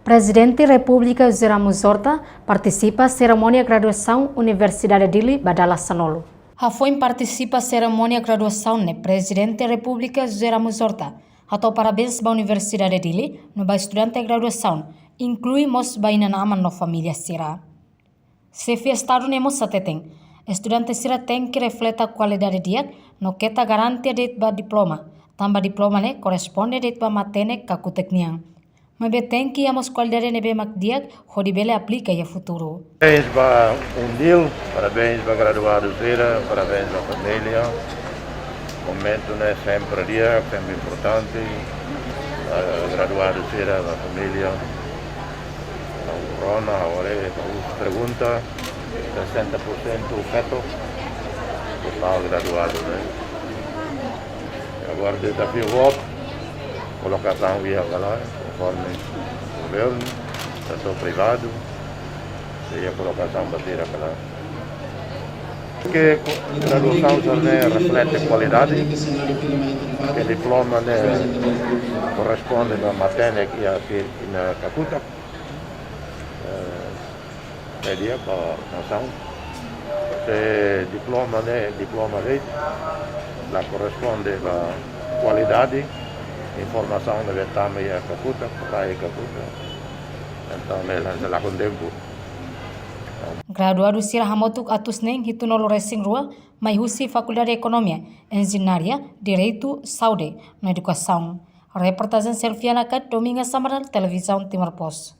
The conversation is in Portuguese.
Presidente República José Ramos Horta participa cerimônia graduação Universidade Dili Badala Sanolo. Rafoin participa cerimônia graduação ne Presidente República José Ramos Horta. Atau parabéns ba Universidade Dili no ba estudante graduação, inclui mos ba ina aman no família Sira. Se estado ne mos sateteng, estudante Sira tem que refleta a qualidade dia no keta garantia de ba diploma. Tamba diploma ne corresponde de ba matene kakutekniang. Mas tem que a qualidade nebe macdiak, hodibele aplica e a futuro. Parabéns para Undil, parabéns para graduado Zera, parabéns para a família. O momento é sempre dia, sempre importante. Graduado Zera, a família. A corona, agora a pergunta, 60% feto, total graduado. Né? Agora o desafio outro, colocação via lá. Conforme o governo, setor privado, e a colocação bater aquela. Porque a graduação já reflete qualidade, que o diploma corresponde à matéria que aqui na Cacuta, média para a nação. Se diploma rei, lá corresponde à qualidade. Informação da Betama e a Cacuta, praia Cacuta, então ela se lá com tempo. Graduado Sira Hamotuk atus neng hitunolo racing rua, mai husi Faculdade de Economia, Engenharia, Direito, Saúde, na Educação. Reportagem Selviana Kat, Domingas Samaral, Televisão Timor Post.